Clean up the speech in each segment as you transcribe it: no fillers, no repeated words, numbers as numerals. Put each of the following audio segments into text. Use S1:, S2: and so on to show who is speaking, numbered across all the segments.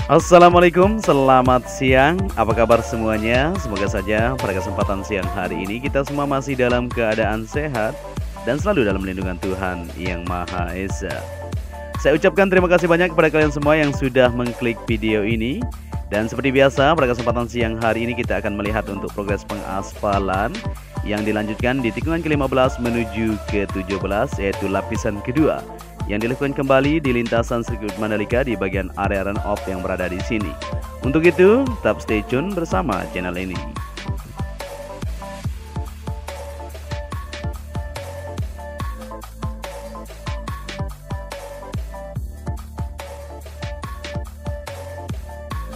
S1: Assalamualaikum, selamat siang. Apa kabar semuanya? Semoga saja pada kesempatan siang hari ini kita semua masih dalam keadaan sehat dan selalu dalam lindungan Tuhan Yang Maha Esa. Saya ucapkan terima kasih banyak kepada kalian semua yang sudah mengklik video ini. Dan seperti biasa, pada kesempatan siang hari ini kita akan melihat untuk progres pengaspalan yang dilanjutkan di tikungan ke-15 menuju ke-17, yaitu lapisan kedua yang dilakukan kembali di lintasan sirkuit Mandalika di bagian area run-off yang berada di sini. Untuk itu, tetap stay tune bersama channel ini.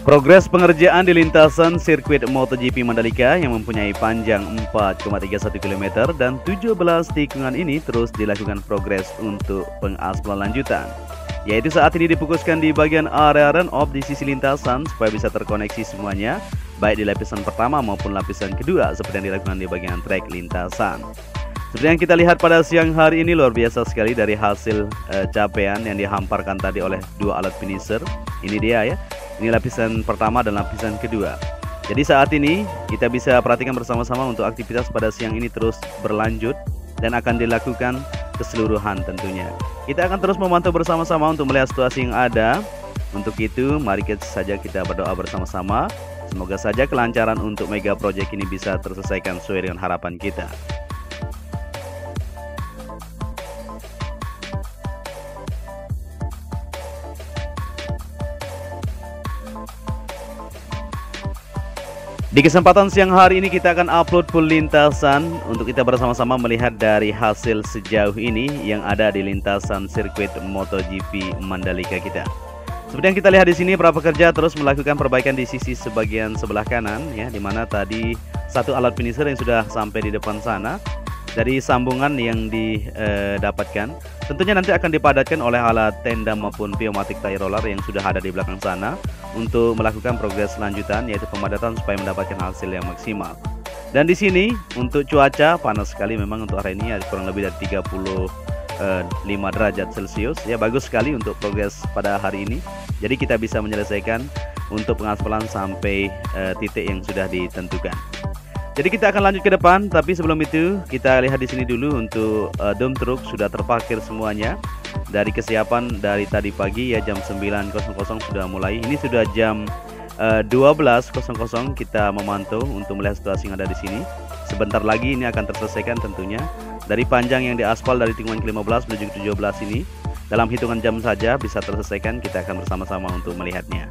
S1: Progres pengerjaan di lintasan sirkuit MotoGP Mandalika yang mempunyai panjang 4,31 km dan 17 tikungan ini terus dilakukan progres untuk pengaspalan lanjutan, yaitu saat ini difokuskan di bagian area run-off di sisi lintasan supaya bisa terkoneksi semuanya, baik di lapisan pertama maupun lapisan kedua seperti yang dilakukan di bagian trek lintasan. Seperti yang kita lihat pada siang hari ini, luar biasa sekali dari hasil capaian yang dihamparkan tadi oleh dua alat finisher. Ini dia ya. Ini lapisan pertama dan lapisan kedua. Jadi saat ini kita bisa perhatikan bersama-sama untuk aktivitas pada siang ini terus berlanjut dan akan dilakukan keseluruhan tentunya. Kita akan terus memantau bersama-sama untuk melihat situasi yang ada. Untuk itu mari saja kita berdoa bersama-sama. Semoga saja kelancaran untuk mega project ini bisa terselesaikan sesuai dengan harapan kita. Di kesempatan siang hari ini kita akan upload full lintasan untuk kita bersama-sama melihat dari hasil sejauh ini yang ada di lintasan sirkuit MotoGP Mandalika kita. Seperti yang kita lihat di sini, para pekerja terus melakukan perbaikan di sisi sebagian sebelah kanan ya, di mana tadi satu alat finisher yang sudah sampai di depan sana. Dari sambungan yang didapatkan tentunya nanti akan dipadatkan oleh alat tandem maupun pneumatic tire roller yang sudah ada di belakang sana untuk melakukan progres lanjutan, yaitu pemadatan supaya mendapatkan hasil yang maksimal. Dan di sini untuk cuaca panas sekali memang untuk hari ini, kurang lebih dari 35 derajat Celcius ya, bagus sekali untuk progres pada hari ini. Jadi kita bisa menyelesaikan untuk pengaspalan sampai titik yang sudah ditentukan. Jadi kita akan lanjut ke depan, tapi sebelum itu kita lihat di sini dulu untuk dump truck sudah terparkir semuanya. Dari kesiapan dari tadi pagi ya, jam 9.00 sudah mulai. Ini sudah jam 12.00 kita memantau untuk melihat situasi yang ada di sini. Sebentar lagi ini akan terselesaikan tentunya. Dari panjang yang diaspal dari tikungan ke-15 menuju ke-17 ini, dalam hitungan jam saja bisa terselesaikan. Kita akan bersama-sama untuk melihatnya.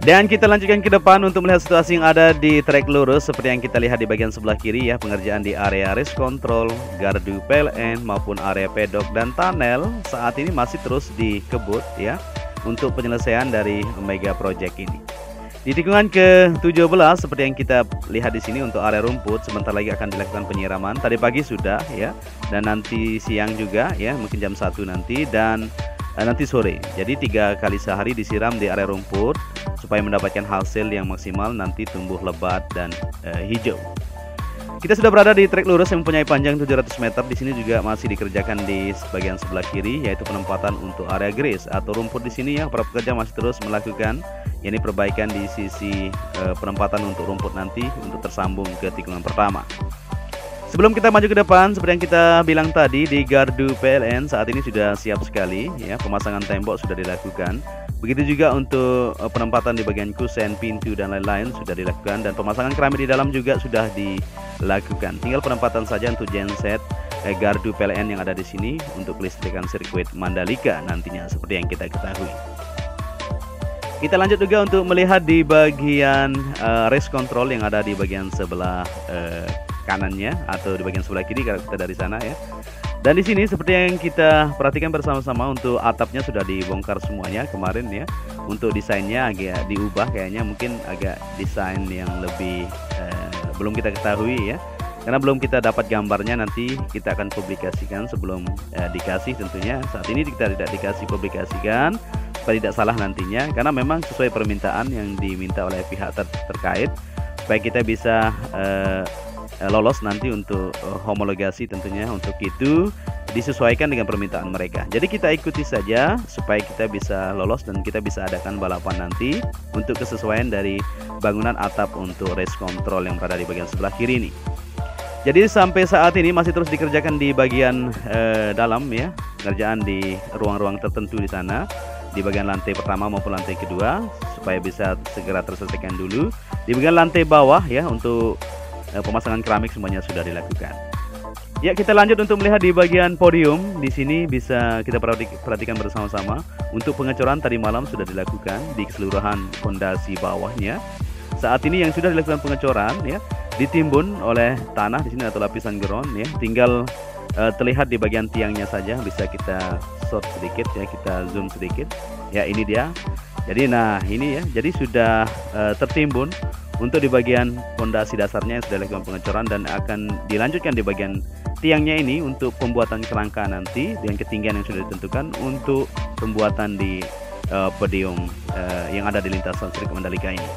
S1: Dan kita lanjutkan ke depan untuk melihat situasi yang ada di trek lurus seperti yang kita lihat di bagian sebelah kiri ya, pengerjaan di area race control, gardu PLN maupun area pedok dan tunnel saat ini masih terus dikebut ya untuk penyelesaian dari mega project ini. Di tikungan ke-17 seperti yang kita lihat di sini untuk area rumput sebentar lagi akan dilakukan penyiraman. Tadi pagi sudah ya, dan nanti siang juga ya, mungkin jam 1 nanti, dan nanti sore. Jadi 3 kali sehari disiram di area rumput supaya mendapatkan hasil yang maksimal, nanti tumbuh lebat dan hijau. Kita sudah berada di trek lurus yang mempunyai panjang 700 meter. Di sini juga masih dikerjakan di bagian sebelah kiri, yaitu penempatan untuk area grease atau rumput di sini ya. Para pekerja masih terus melakukan yakni perbaikan di sisi penempatan untuk rumput nanti untuk tersambung ke tikungan pertama. Sebelum kita maju ke depan, seperti yang kita bilang tadi, di gardu PLN saat ini sudah siap sekali ya, pemasangan tembok sudah dilakukan. Begitu juga untuk penempatan di bagian kusen, pintu dan lain-lain sudah dilakukan, dan pemasangan keramik di dalam juga sudah dilakukan. Tinggal penempatan saja untuk genset gardu PLN yang ada di sini untuk kelistrikan sirkuit Mandalika nantinya seperti yang kita ketahui. Kita lanjut juga untuk melihat di bagian race control yang ada di bagian sebelah kanannya atau di bagian sebelah kiri kalau kita dari sana ya. Dan di sini seperti yang kita perhatikan bersama-sama, untuk atapnya sudah dibongkar semuanya kemarin ya. Untuk desainnya agak diubah, kayaknya mungkin agak desain yang lebih belum kita ketahui ya. Karena belum kita dapat gambarnya, nanti kita akan publikasikan sebelum dikasih tentunya. Saat ini kita tidak dikasih publikasikan supaya tidak salah nantinya, karena memang sesuai permintaan yang diminta oleh pihak terkait supaya kita bisa lolos nanti untuk homologasi tentunya. Untuk itu disesuaikan dengan permintaan mereka. Jadi kita ikuti saja supaya kita bisa lolos dan kita bisa adakan balapan nanti untuk kesesuaian dari bangunan atap untuk race control yang berada di bagian sebelah kiri ini. Jadi sampai saat ini masih terus dikerjakan di bagian dalam ya, pengerjaan di ruang-ruang tertentu di sana, di bagian lantai pertama maupun lantai kedua, supaya bisa segera terselesaikan dulu. Di bagian lantai bawah ya, untuk pemasangan keramik semuanya sudah dilakukan. Ya, kita lanjut untuk melihat di bagian podium. Di sini bisa kita perhatikan bersama-sama. Untuk pengecoran tadi malam sudah dilakukan di keseluruhan fondasi bawahnya. Saat ini yang sudah dilakukan pengecoran ya, ditimbun oleh tanah di sini atau lapisan ground ya. Tinggal terlihat di bagian tiangnya saja. Bisa kita short sedikit ya, kita zoom sedikit. Ya, ini dia. Jadi nah ini ya, jadi sudah tertimbun untuk di bagian fondasi dasarnya yang sudah dilakukan pengecoran, dan akan dilanjutkan di bagian tiangnya ini untuk pembuatan kerangka nanti dengan ketinggian yang sudah ditentukan untuk pembuatan di podium yang ada di lintasan sirkuit Mandalika ini.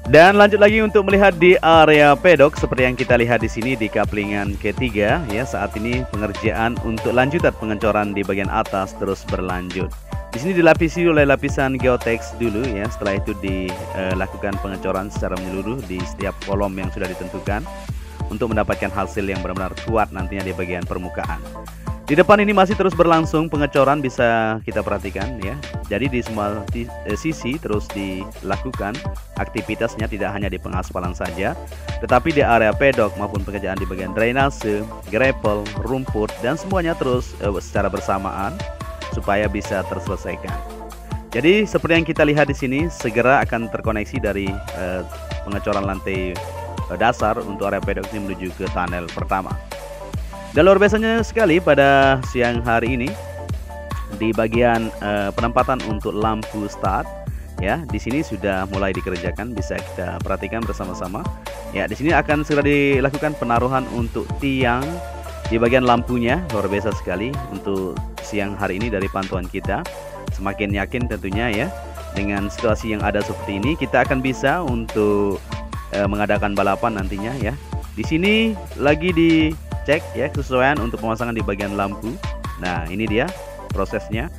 S1: Dan lanjut lagi untuk melihat di area pedok seperti yang kita lihat di sini di kaplingan ketiga ya. Saat ini pengerjaan untuk lanjutan pengecoran di bagian atas terus berlanjut. Di sini dilapisi oleh lapisan geotex dulu ya. Setelah itu dilakukan pengecoran secara menyeluruh di setiap kolom yang sudah ditentukan untuk mendapatkan hasil yang benar-benar kuat nantinya di bagian permukaan. Di depan ini masih terus berlangsung pengecoran, bisa kita perhatikan ya. Jadi di semua sisi terus dilakukan aktivitasnya, tidak hanya di pengaspalan saja, tetapi di area pedok maupun pekerjaan di bagian drainase, gravel, rumput, dan semuanya terus secara bersamaan supaya bisa terselesaikan. Jadi seperti yang kita lihat di sini, segera akan terkoneksi dari pengecoran lantai dasar untuk area pedok ini menuju ke tunnel pertama. Dan luar biasanya sekali pada siang hari ini di bagian penempatan untuk lampu start ya, di sini sudah mulai dikerjakan, bisa kita perhatikan bersama-sama ya. Di sini akan segera dilakukan penaruhan untuk tiang di bagian lampunya. Luar biasa sekali untuk siang hari ini dari pantauan kita. Semakin yakin tentunya ya, dengan situasi yang ada seperti ini kita akan bisa untuk mengadakan balapan nantinya ya. Di sini lagi dicek ya kesesuaian untuk pemasangan di bagian lampu. Nah, ini dia prosesnya.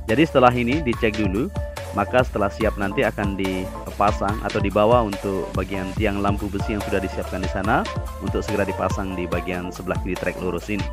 S1: Jadi setelah ini dicek dulu, maka setelah siap nanti akan dipasang atau dibawa untuk bagian tiang lampu besi yang sudah disiapkan di sana untuk segera dipasang di bagian sebelah kiri trek lurus ini.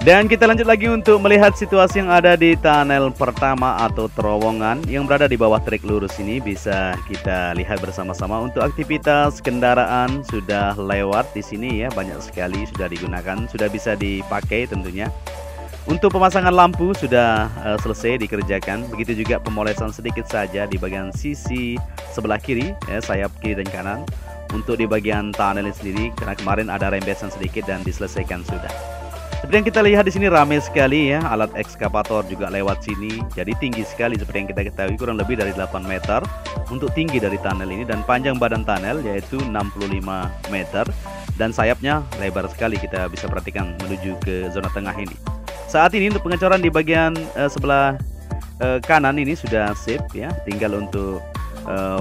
S1: Dan kita lanjut lagi untuk melihat situasi yang ada di tunnel pertama atau terowongan yang berada di bawah trek lurus ini. Bisa kita lihat bersama-sama untuk aktivitas kendaraan sudah lewat di sini ya, banyak sekali sudah digunakan, sudah bisa dipakai tentunya. Untuk pemasangan lampu sudah selesai dikerjakan, begitu juga pemolesan sedikit saja di bagian sisi sebelah kiri ya, sayap kiri dan kanan. Untuk di bagian tunnel sendiri karena kemarin ada rembesan sedikit dan diselesaikan sudah. Seperti yang kita lihat di sini ramai sekali ya, alat ekskavator juga lewat sini. Jadi tinggi sekali seperti yang kita ketahui, kurang lebih dari 8 meter untuk tinggi dari tunnel ini, dan panjang badan tunnel yaitu 65 meter dan sayapnya lebar sekali, kita bisa perhatikan menuju ke zona tengah ini. Saat ini untuk pengecoran di bagian sebelah kanan ini sudah sip ya, tinggal untuk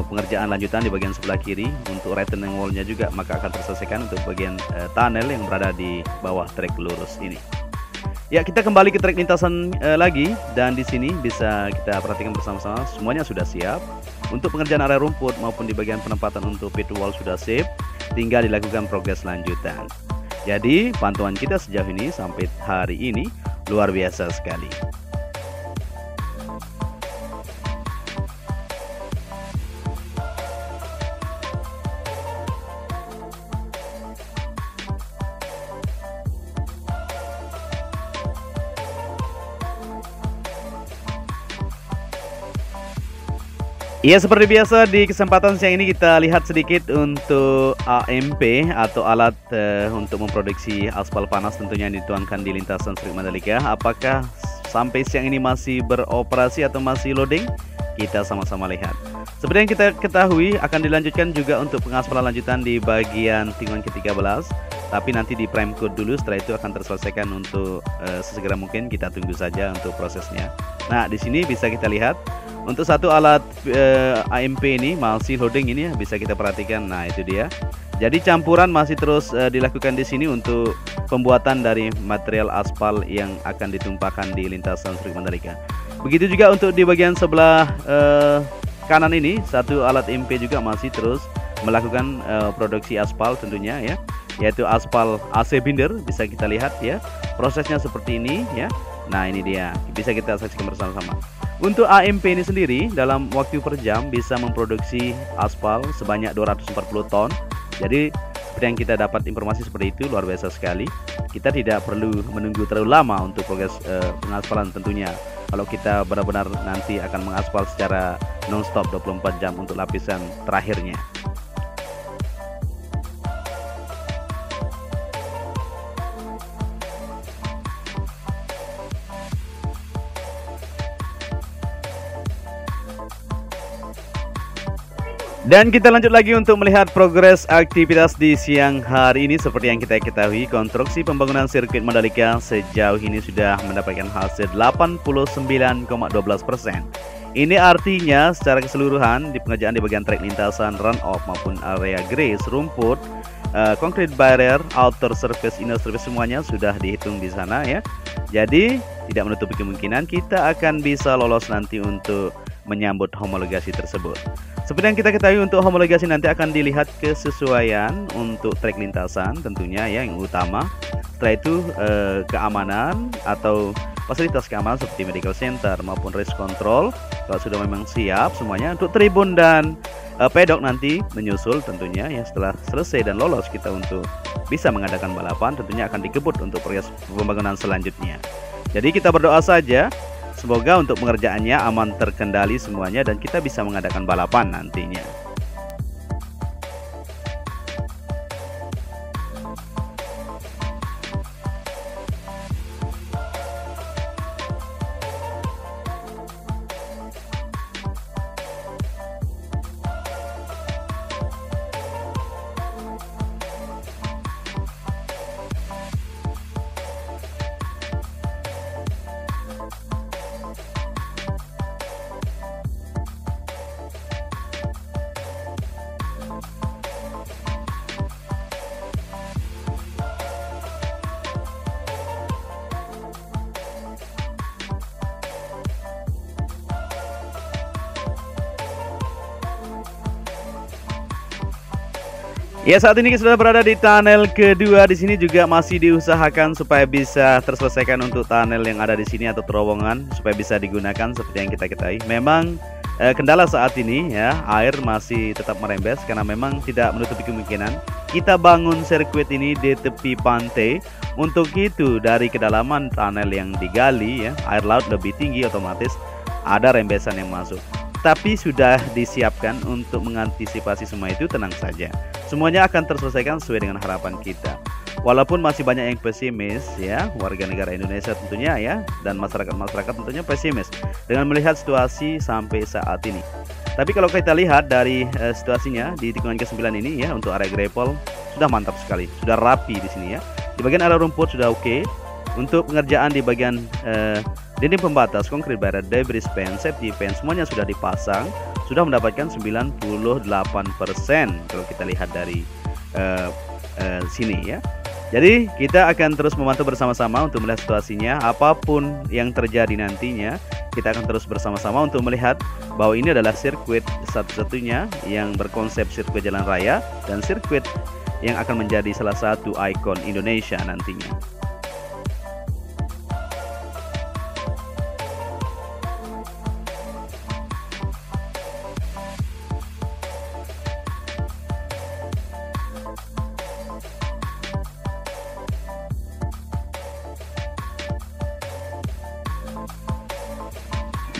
S1: pengerjaan lanjutan di bagian sebelah kiri untuk retaining wall-nya juga, maka akan terselesaikan untuk bagian tunnel yang berada di bawah trek lurus ini. Ya, kita kembali ke trek lintasan lagi, dan di sini bisa kita perhatikan bersama-sama semuanya sudah siap. Untuk pengerjaan area rumput maupun di bagian penempatan untuk pit wall sudah sip, tinggal dilakukan progres lanjutan. Jadi pantauan kita sejauh ini sampai hari ini luar biasa sekali. Ya, seperti biasa di kesempatan siang ini kita lihat sedikit untuk AMP atau alat untuk memproduksi aspal panas tentunya yang dituangkan di lintasan Sirkuit Mandalika. Apakah sampai siang ini masih beroperasi atau masih loading? Kita sama-sama lihat. Seperti yang kita ketahui akan dilanjutkan juga untuk pengaspalan lanjutan di bagian tikungan ke-13. Tapi nanti di prime code dulu, setelah itu akan terselesaikan untuk sesegera mungkin. Kita tunggu saja untuk prosesnya. Nah, di sini bisa kita lihat untuk satu alat AMP ini masih loading ini ya, bisa kita perhatikan. Nah, itu dia. Jadi campuran masih terus dilakukan di sini untuk pembuatan dari material aspal yang akan ditumpahkan di lintasan Sirkuit Mandalika. Begitu juga untuk di bagian sebelah kanan ini, satu alat MP juga masih terus melakukan produksi aspal tentunya ya, yaitu aspal AC binder. Bisa kita lihat ya, prosesnya seperti ini ya. Nah, ini dia, bisa kita saksikan bersama-sama. Untuk AMP ini sendiri dalam waktu per jam bisa memproduksi aspal sebanyak 240 ton. Jadi seperti yang kita dapat informasi seperti itu, luar biasa sekali. Kita tidak perlu menunggu terlalu lama untuk proses pengaspalan tentunya. Kalau kita benar-benar nanti akan mengaspal secara non-stop 24 jam untuk lapisan terakhirnya. Dan kita lanjut lagi untuk melihat progres aktivitas di siang hari ini. Seperti yang kita ketahui, konstruksi pembangunan sirkuit Mandalika sejauh ini sudah mendapatkan hasil 89,12%. Ini artinya secara keseluruhan di pengerjaan di bagian trek lintasan, run off maupun area grass, rumput, concrete barrier, outer surface, inner surface semuanya sudah dihitung di sana ya. Jadi tidak menutup kemungkinan kita akan bisa lolos nanti untuk menyambut homologasi tersebut. Seperti yang kita ketahui, untuk homologasi nanti akan dilihat kesesuaian untuk trek lintasan tentunya ya yang utama. Setelah itu keamanan atau fasilitas keamanan seperti medical center maupun race control kalau sudah memang siap semuanya. Untuk tribun dan pedok nanti menyusul tentunya ya. Setelah selesai dan lolos kita untuk bisa mengadakan balapan, tentunya akan dikebut untuk proses pembangunan selanjutnya. Jadi kita berdoa saja semoga untuk pengerjaannya aman terkendali semuanya dan kita bisa mengadakan balapan nantinya. Ya, saat ini kita sudah berada di tunnel kedua. Di sini juga masih diusahakan supaya bisa terselesaikan untuk tunnel yang ada di sini atau terowongan supaya bisa digunakan seperti yang kita ketahui. Memang kendala saat ini ya, air masih tetap merembes karena memang tidak menutupi kemungkinan kita bangun sirkuit ini di tepi pantai. Untuk itu dari kedalaman tunnel yang digali ya, air laut lebih tinggi, otomatis ada rembesan yang masuk. Tapi sudah disiapkan untuk mengantisipasi semua itu, tenang saja. Semuanya akan terselesaikan sesuai dengan harapan kita. Walaupun masih banyak yang pesimis ya, warga negara Indonesia tentunya ya, dan masyarakat tentunya pesimis dengan melihat situasi sampai saat ini. Tapi kalau kita lihat dari situasinya di tikungan ke-9 ini ya, untuk area gravel sudah mantap sekali, sudah rapi di sini ya. Di bagian area rumput sudah oke. Untuk pengerjaan di bagian Dinding pembatas, konkrit barrier, debris pen, safety pen, semuanya sudah dipasang, sudah mendapatkan 98% kalau kita lihat dari sini ya. Jadi kita akan terus memantau bersama-sama untuk melihat situasinya. Apapun yang terjadi nantinya, kita akan terus bersama-sama untuk melihat bahwa ini adalah sirkuit satu-satunya yang berkonsep sirkuit jalan raya dan sirkuit yang akan menjadi salah satu ikon Indonesia nantinya.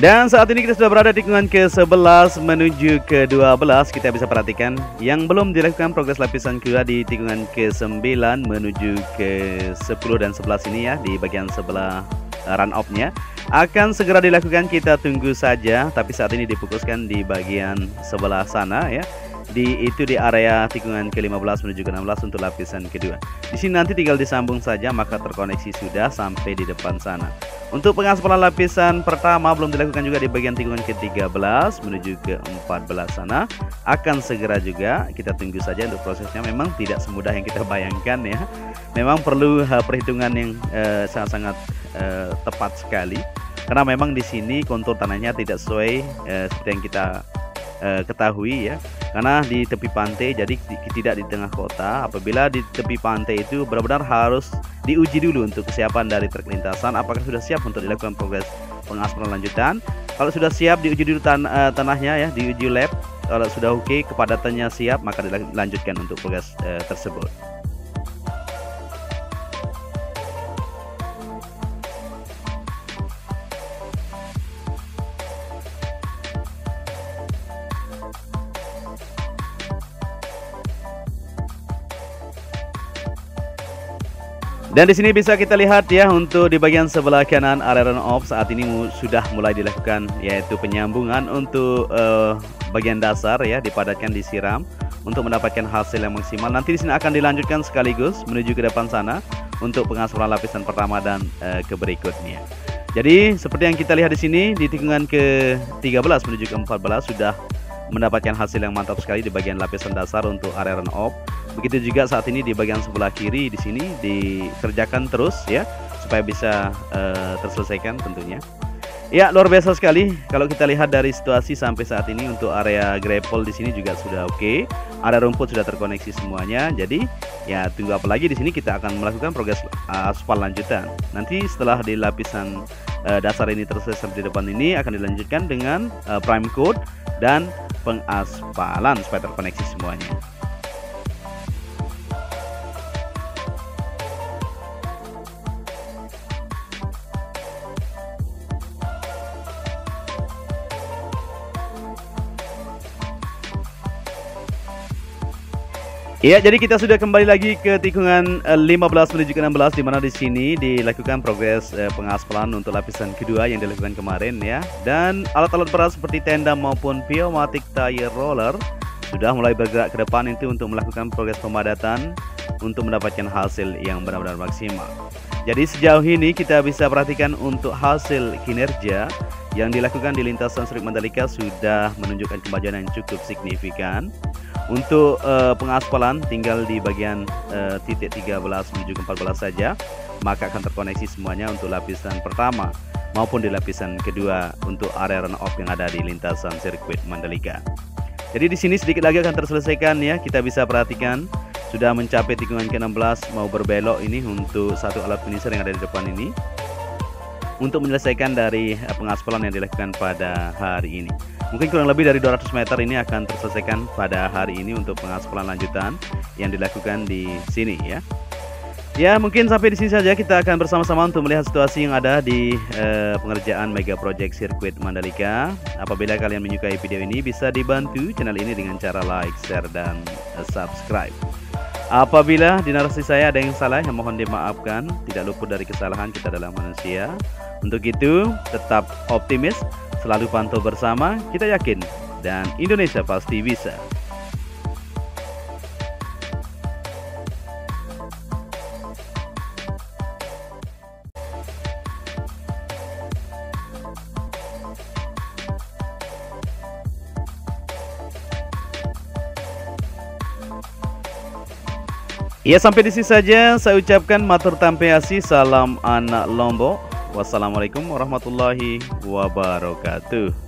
S1: Dan saat ini kita sudah berada di tikungan ke-11 menuju ke-12. Kita bisa perhatikan yang belum dilakukan progres lapisan kedua di tikungan ke-9 menuju ke-10 dan 11 ini ya, di bagian sebelah run off-nya akan segera dilakukan. Kita tunggu saja, tapi saat ini difokuskan di bagian sebelah sana ya. Di area tikungan ke-15 menuju ke-16 untuk lapisan kedua. Di sini nanti tinggal disambung saja, maka terkoneksi sudah sampai di depan sana. Untuk pengaspalan lapisan pertama belum dilakukan juga di bagian tikungan ke-13 menuju ke-14 sana. Akan segera juga, kita tunggu saja untuk prosesnya. Memang tidak semudah yang kita bayangkan ya. Memang perlu perhitungan yang sangat-sangat tepat sekali. Karena memang di sini kontur tanahnya tidak sesuai seperti yang kita ketahui ya, karena di tepi pantai, jadi tidak di tengah kota. Apabila di tepi pantai itu benar-benar harus diuji dulu untuk kesiapan dari trek lintasan, apakah sudah siap untuk dilakukan progres pengaspalan lanjutan. Kalau sudah siap, diuji dulu tanahnya ya, diuji lab. Kalau sudah oke, kepadatannya siap, maka dilanjutkan untuk progres tersebut. Dan di sini bisa kita lihat ya, untuk di bagian sebelah kanan area run off saat ini sudah mulai dilakukan, yaitu penyambungan untuk bagian dasar ya, dipadatkan, disiram untuk mendapatkan hasil yang maksimal. Nanti di sini akan dilanjutkan sekaligus menuju ke depan sana untuk pengaspalan lapisan pertama dan ke berikutnya. Jadi seperti yang kita lihat di sini di tikungan ke-13 menuju ke-14 sudah mendapatkan hasil yang mantap sekali di bagian lapisan dasar untuk area run off. Begitu juga saat ini di bagian sebelah kiri di sini dikerjakan terus ya, supaya bisa terselesaikan tentunya. Ya, luar biasa sekali kalau kita lihat dari situasi sampai saat ini. Untuk area gravel di sini juga sudah oke. Area rumput sudah terkoneksi semuanya. Jadi ya tunggu apa lagi, di sini kita akan melakukan progres aspal lanjutan. Nanti setelah di lapisan dasar ini terselesai sampai di depan ini, akan dilanjutkan dengan prime coat dan pengaspalan supaya terkoneksi semuanya. Ya, jadi kita sudah kembali lagi ke tikungan 15 menuju ke 16, di mana di sini dilakukan progres pengaspalan untuk lapisan kedua yang dilakukan kemarin ya. Dan alat-alat berat seperti tenda maupun pneumatic tire roller sudah mulai bergerak ke depan itu untuk melakukan progres pemadatan untuk mendapatkan hasil yang benar-benar maksimal. Jadi sejauh ini kita bisa perhatikan untuk hasil kinerja yang dilakukan di lintasan sirkuit Mandalika sudah menunjukkan kemajuan yang cukup signifikan. Untuk pengaspalan tinggal di bagian titik 13 menuju ke 14 saja, maka akan terkoneksi semuanya untuk lapisan pertama maupun di lapisan kedua untuk area run off yang ada di lintasan sirkuit Mandalika. Jadi di sini sedikit lagi akan terselesaikan ya. Kita bisa perhatikan sudah mencapai tikungan ke-16 mau berbelok ini untuk satu alat finisher yang ada di depan ini untuk menyelesaikan dari pengaspalan yang dilakukan pada hari ini. Mungkin kurang lebih dari 200 meter ini akan terselesaikan pada hari ini untuk pengaspalan lanjutan yang dilakukan di sini ya. Ya, mungkin sampai di sini saja kita akan bersama-sama untuk melihat situasi yang ada di pengerjaan Mega Project Sirkuit Mandalika. Apabila kalian menyukai video ini, bisa dibantu channel ini dengan cara like, share, dan subscribe. Apabila di narasi saya ada yang salah, yang mohon dimaafkan. Tidak luput dari kesalahan, kita adalah manusia. Untuk itu, tetap optimis, selalu pantau bersama, kita yakin, dan Indonesia pasti bisa. Ya, sampai di sini saja saya ucapkan matur tampeasi, salam anak Lombok. Wassalamualaikum warahmatullahi wabarakatuh.